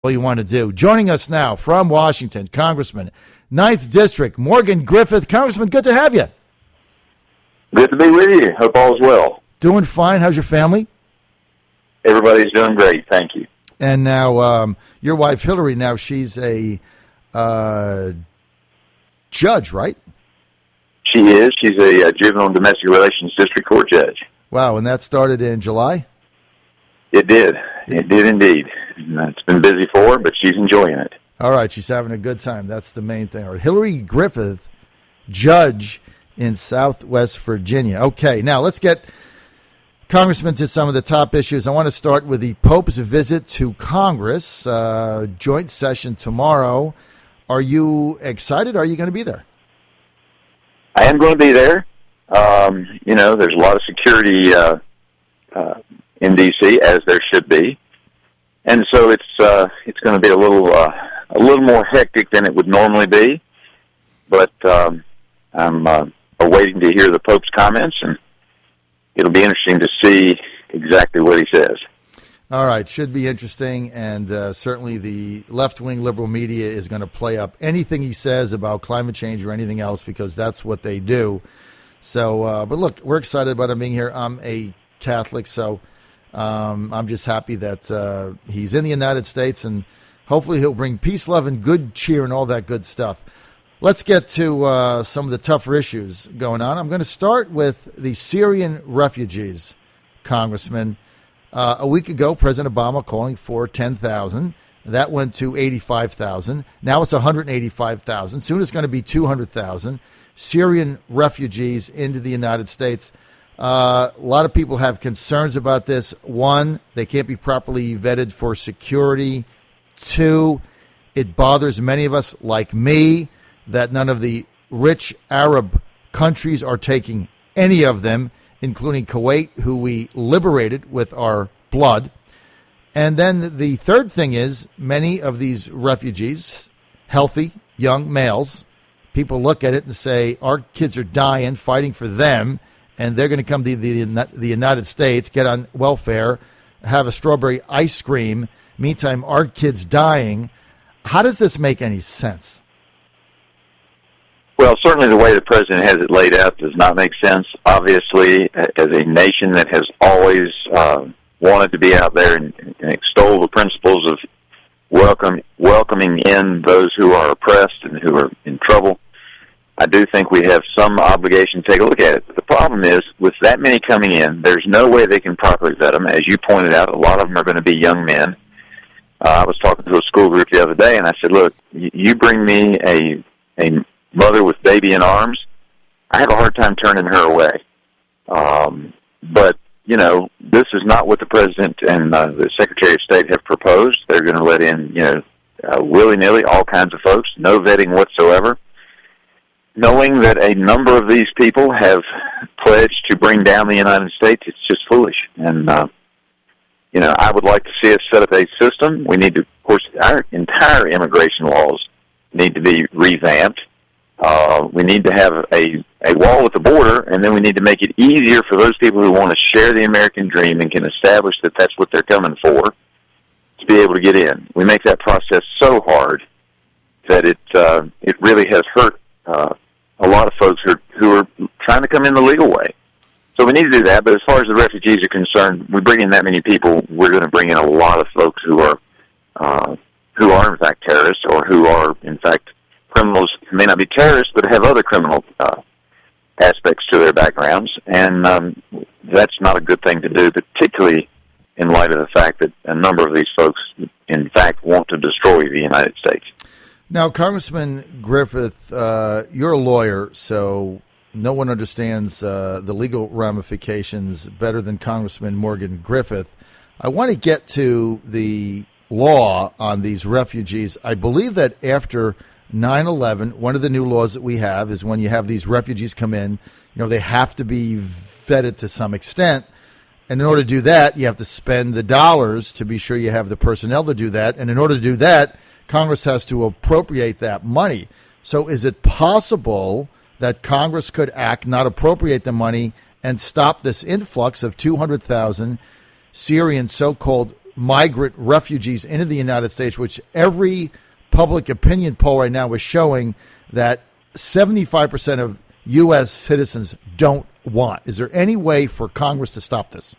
all you want to do. Joining us now from Washington, Congressman, 9th District, Morgan Griffith. Congressman, good to have you. Good to be with you. Hope all is well. Doing fine. How's your family? Everybody's doing great. Thank you. And now your wife, Hillary, now she's a judge, right? She is. She's a juvenile and domestic relations district court judge. Wow, and that started in July? It did. It did indeed. It's been busy for her, but she's enjoying it. All right, she's having a good time. That's the main thing. All right, Hillary Griffith, judge in Southwest Virginia. Okay, now let's get, Congressman, to some of the top issues. I want to start with the Pope's visit to Congress, joint session tomorrow. Are you excited? Are you going to be there? I am going to be there. There's a lot of security in D.C., as there should be. And so it's going to be a little more hectic than it would normally be. But I'm awaiting to hear the Pope's comments, and it'll be interesting to see exactly what he says. All right, should be interesting, and certainly the left-wing liberal media is going to play up anything he says about climate change or anything else, because that's what they do. So, but look, we're excited about him being here. I'm a Catholic, so I'm just happy that he's in the United States, and hopefully he'll bring peace, love, and good cheer and all that good stuff. Let's get to some of the tougher issues going on. I'm going to start with the Syrian refugees, Congressman. A week ago, President Obama calling for 10,000. That went to 85,000. Now it's 185,000. Soon it's going to be 200,000 Syrian refugees into the United States. A lot of people have concerns about this. One, they can't be properly vetted for security. Two, it bothers many of us, like me, that none of the rich Arab countries are taking any of them, including Kuwait, who we liberated with our blood. And then the third thing is many of these refugees, healthy, young males, people look at it and say, our kids are dying, fighting for them, and they're going to come to the United States, get on welfare, have a strawberry ice cream. Meantime, our kids dying. How does this make any sense? Well, certainly the way the president has it laid out does not make sense. Obviously, as a nation that has always wanted to be out there and extol the principles of welcoming in those who are oppressed and who are in trouble, I do think we have some obligation to take a look at it. But the problem is, with that many coming in, there's no way they can properly vet them. As you pointed out, a lot of them are going to be young men. I was talking to a school group the other day, and I said, look, you bring me a mother with baby in arms, I have a hard time turning her away. But, this is not what the president and the Secretary of State have proposed. They're going to let in, willy-nilly all kinds of folks, no vetting whatsoever, knowing that a number of these people have pledged to bring down the United States. It's just foolish. And, I would like to see us set up a system. We need to, of course, our entire immigration laws need to be revamped. We need to have a wall at the border, and then we need to make it easier for those people who want to share the American dream and can establish that that's what they're coming for, to be able to get in. We make that process so hard that it really has hurt a lot of folks who are trying to come in the legal way. So we need to do that, but as far as the refugees are concerned, we bring in that many people, we're going to bring in a lot of folks who are in fact terrorists, or who are in fact criminals, who may not be terrorists, but have other criminal aspects to their backgrounds, and that's not a good thing to do, particularly in light of the fact that a number of these folks, in fact, want to destroy the United States. Now, Congressman Griffith, you're a lawyer, so no one understands the legal ramifications better than Congressman Morgan Griffith. I want to get to the law on these refugees. I believe that after 9/11, one of the new laws that we have is when you have these refugees come in, they have to be vetted to some extent. And in order to do that, you have to spend the dollars to be sure you have the personnel to do that. And in order to do that, Congress has to appropriate that money. So is it possible that Congress could act, not appropriate the money, and stop this influx of 200,000 Syrian so-called migrant refugees into the United States, which every public opinion poll right now is showing that 75% of U.S. citizens don't want. Is there any way for Congress to stop this?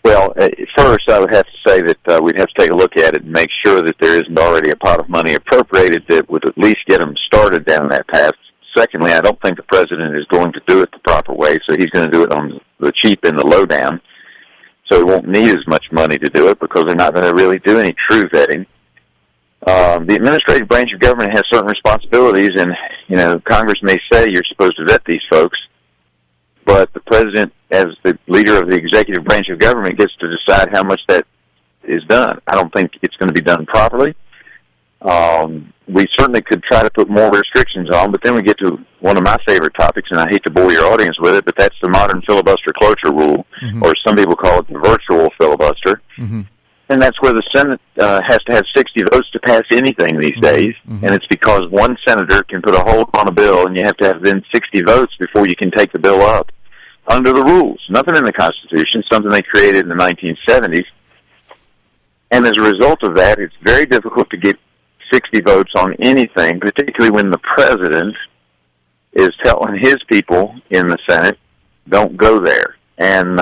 Well, first, I would have to say that we'd have to take a look at it and make sure that there isn't already a pot of money appropriated that would at least get them started down that path. Secondly, I don't think the president is going to do it the proper way, so he's going to do it on the cheap and the lowdown. So he won't need as much money to do it because they're not going to really do any true vetting. The administrative branch of government has certain responsibilities, and, Congress may say you're supposed to vet these folks, but the president, as the leader of the executive branch of government, gets to decide how much that is done. I don't think it's going to be done properly. We certainly could try to put more restrictions on, but then we get to one of my favorite topics, and I hate to bore your audience with it, but that's the modern filibuster cloture rule, or some people call it the virtual filibuster. And that's where the Senate has to have 60 votes to pass anything these days, and it's because one senator can put a hold on a bill, and you have to have then 60 votes before you can take the bill up under the rules. Nothing in the Constitution, something they created in the 1970s. And as a result of that, it's very difficult to get 60 votes on anything, particularly when the president is telling his people in the Senate, don't go there. And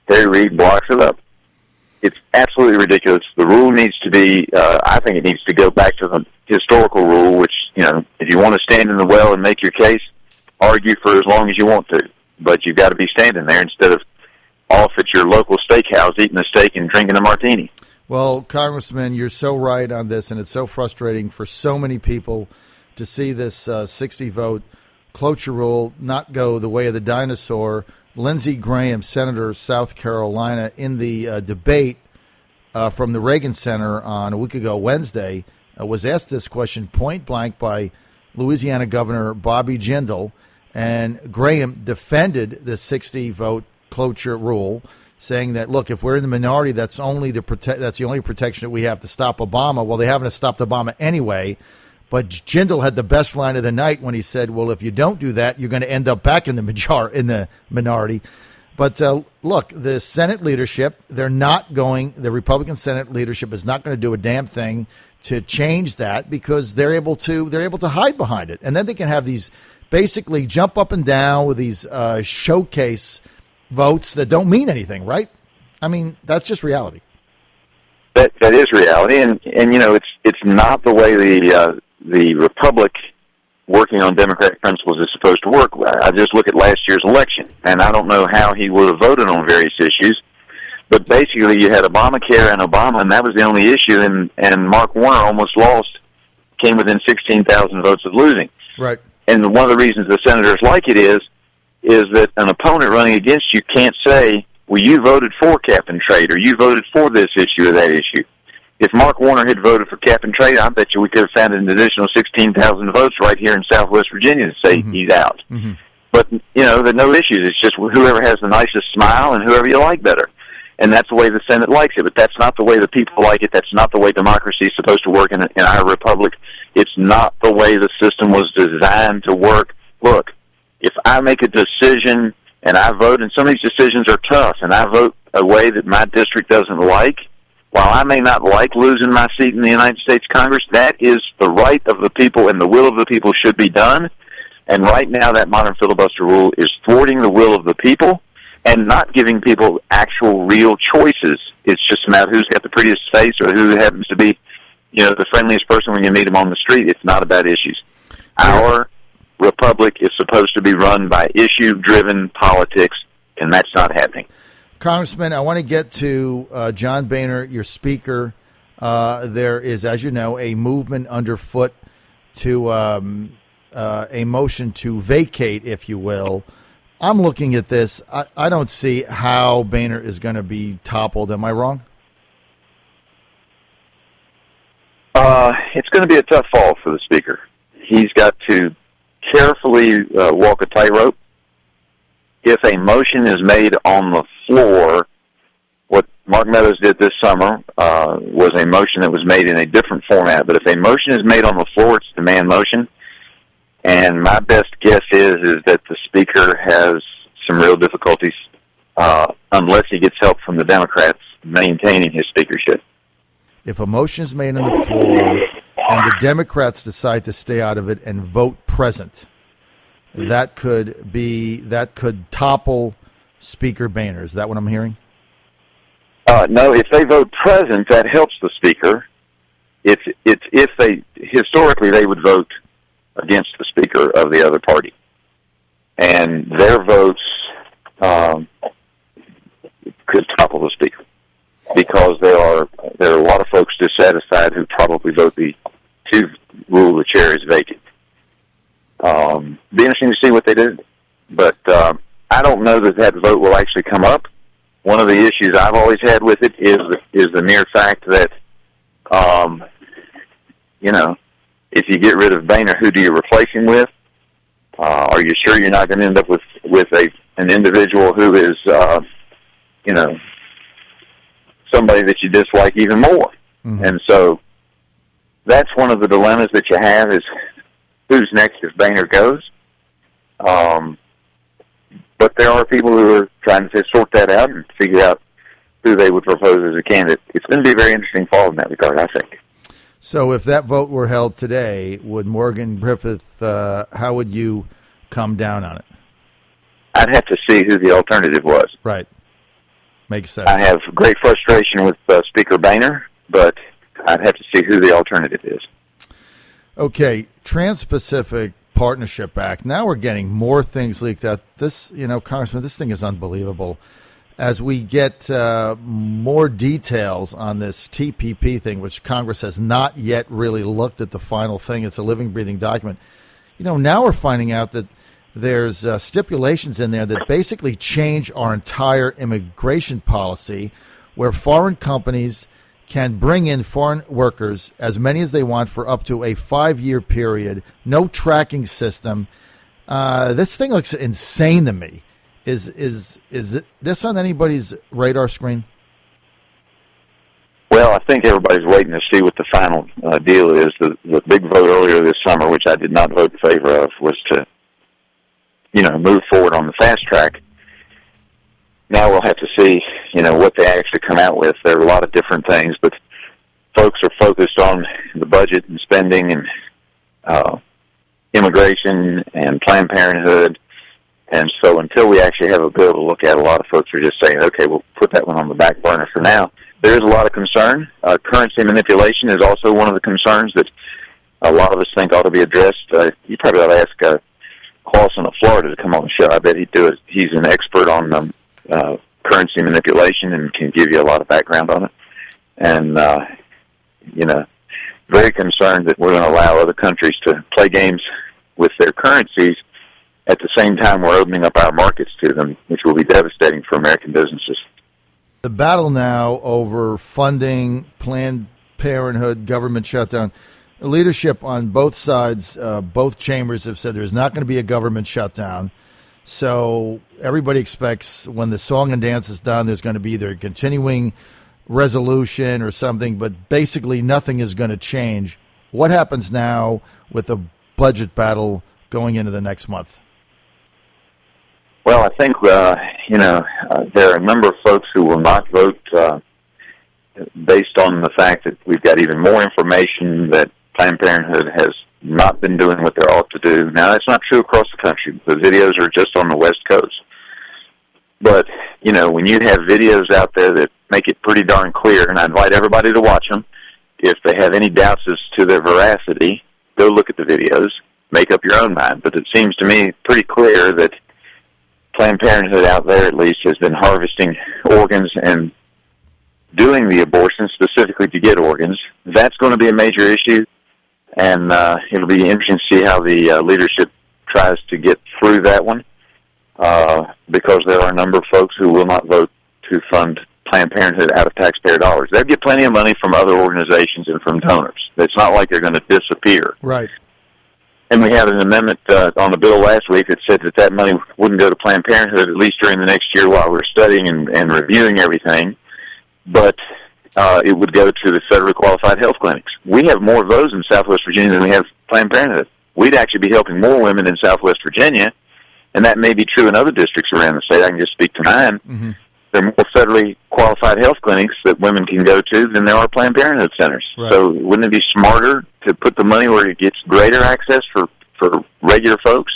Harry Reid blocks it up. It's absolutely ridiculous. The rule needs to be, I think it needs to go back to the historical rule, which, if you want to stand in the well and make your case, argue for as long as you want to. But you've got to be standing there instead of off at your local steakhouse eating a steak and drinking a martini. Well, Congressman, you're so right on this, and it's so frustrating for so many people to see this 60-vote cloture rule not go the way of the dinosaur. Lindsey Graham, Senator of South Carolina, in the debate from the Reagan Center on a week ago Wednesday, was asked this question point blank by Louisiana Governor Bobby Jindal, and Graham defended the 60-vote cloture rule, saying that, look, if we're in the minority, that's the only protection that we have to stop Obama. Well, they haven't stopped Obama anyway. But Jindal had the best line of the night when he said, well, if you don't do that, you're going to end up back in the minority. But look, the Senate leadership, the Republican Senate leadership is not going to do a damn thing to change that because they're able to hide behind it. And then they can have these basically jump up and down with these showcase votes that don't mean anything, right? I mean, that's just reality. That is reality, and it's not the way the Republic working on democratic principles is supposed to work. I just look at last year's election, and I don't know how he would have voted on various issues, but basically you had Obamacare and Obama, and that was the only issue, and Mark Warner almost lost, came within 16,000 votes of losing. Right. And one of the reasons the senators like it is that an opponent running against you can't say, well, you voted for cap and trade, or you voted for this issue or that issue. If Mark Warner had voted for cap and trade, I bet you we could have found an additional 16,000 votes right here in Southwest Virginia to say he's out. But, there are no issues. It's just whoever has the nicest smile and whoever you like better. And that's the way the Senate likes it. But that's not the way the people like it. That's not the way democracy is supposed to work in our republic. It's not the way the system was designed to work. Look, if I make a decision and I vote, and some of these decisions are tough, and I vote a way that my district doesn't like, while I may not like losing my seat in the United States Congress, that is the right of the people, and the will of the people should be done. And right now, that modern filibuster rule is thwarting the will of the people and not giving people actual real choices. It's just about who's got the prettiest face or who happens to be, the friendliest person when you meet them on the street. It's not about issues. Our republic is supposed to be run by issue-driven politics, and that's not happening. Congressman, I want to get to John Boehner, your speaker. There is, as you know, a movement underfoot to a motion to vacate, if you will. I'm looking at this. I don't see how Boehner is going to be toppled. Am I wrong? It's going to be a tough fall for the speaker. He's got to carefully walk a tightrope. If a motion is made on the floor, what Mark Meadows did this summer was a motion that was made in a different format. But if a motion is made on the floor, it's a demand motion. And my best guess is that the speaker has some real difficulties unless he gets help from the Democrats maintaining his speakership. If a motion is made on the floor and the Democrats decide to stay out of it and vote present, that could topple Speaker Boehner. Is that what I'm hearing? No, if they vote present, that helps the speaker. If they historically they would vote against the speaker of the other party, and their votes could topple the speaker, because there are a lot of folks dissatisfied who probably vote to rule the chair is vacant. Be interesting to see what they do, but I don't know that vote will actually come up. One of the issues I've always had with it is the mere fact that, if you get rid of Boehner, who do you replace him with? Are you sure you're not going to end up with an individual who is, somebody that you dislike even more? Mm-hmm. And so that's one of the dilemmas that you have, is who's next if Boehner goes. But there are people who are trying to sort that out and figure out who they would propose as a candidate. It's going to be a very interesting fall in that regard, I think. So if that vote were held today, would Morgan Griffith, how would you come down on it? I'd have to see who the alternative was. Right. Makes sense. I have great frustration with Speaker Boehner, but I'd have to see who the alternative is. Okay, Trans-Pacific Partnership Act. Now we're getting more things leaked out. This, Congressman, this thing is unbelievable. As we get more details on this TPP thing, which Congress has not yet really looked at the final thing. It's a living, breathing document. Now we're finding out that there's stipulations in there that basically change our entire immigration policy, where foreign companies can bring in foreign workers, as many as they want, for up to a 5-year period, no tracking system. This thing looks insane to me. Is this on anybody's radar screen? Well, I think everybody's waiting to see what the final deal is. The big vote earlier this summer, which I did not vote in favor of, was to, move forward on the fast track. Now we'll have to see, what they actually come out with. There are a lot of different things, but folks are focused on the budget and spending and immigration and Planned Parenthood. And so until we actually have a bill to look at, a lot of folks are just saying, okay, we'll put that one on the back burner for now. There is a lot of concern. Currency manipulation is also one of the concerns that a lot of us think ought to be addressed. You probably ought to ask Clausen of Florida to come on the show. I bet he'd do it. He's an expert on currency manipulation and can give you a lot of background on it. And, very concerned that we're going to allow other countries to play games with their currencies at the same time we're opening up our markets to them, which will be devastating for American businesses. The battle now over funding, Planned Parenthood, government shutdown, leadership on both sides, both chambers have said there's not going to be a government shutdown. So everybody expects when the song and dance is done, there's going to be either a continuing resolution or something, but basically nothing is going to change. What happens now with the budget battle going into the next month? Well, I think, there are a number of folks who will not vote based on the fact that we've got even more information that Planned Parenthood has not been doing what they ought to do. Now, that's not true across the country. The videos are just on the West Coast. But, when you have videos out there that make it pretty darn clear, and I invite everybody to watch them, if they have any doubts as to their veracity, go look at the videos, make up your own mind. But it seems to me pretty clear that Planned Parenthood out there, at least, has been harvesting organs and doing the abortion specifically to get organs. That's going to be a major issue, and it'll be interesting to see how the leadership tries to get through that one, because there are a number of folks who will not vote to fund Planned Parenthood out of taxpayer dollars. They'll get plenty of money from other organizations and from donors. It's not like they're going to disappear. Right. And we had an amendment on the bill last week that said that money wouldn't go to Planned Parenthood, at least during the next year while we're studying and reviewing everything, but it would go to the federally qualified health clinics. We have more of those in Southwest Virginia than we have Planned Parenthood. We'd actually be helping more women in Southwest Virginia, and that may be true in other districts around the state. I can just speak to mine. Mm-hmm. there are more federally qualified health clinics that women can go to than there are Planned Parenthood centers. Right. So wouldn't it be smarter to put the money where it gets greater access for regular folks?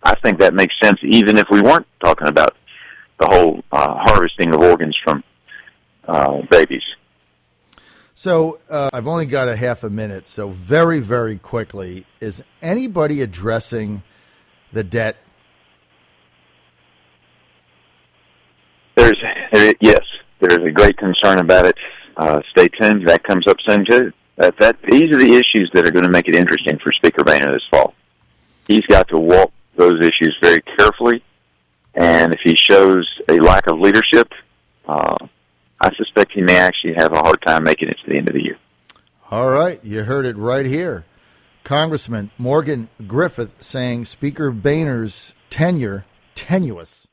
I think that makes sense, even if we weren't talking about the whole harvesting of organs from babies. So I've only got a half a minute, so very, very quickly, is anybody addressing the debt? Yes, there's a great concern about it. Stay tuned. That comes up soon, too. These are the issues that are going to make it interesting for Speaker Boehner this fall. He's got to walk those issues very carefully, and if he shows a lack of leadership, I suspect he may actually have a hard time making it to the end of the year. All right, you heard it right here. Congressman Morgan Griffith saying Speaker Boehner's tenure tenuous.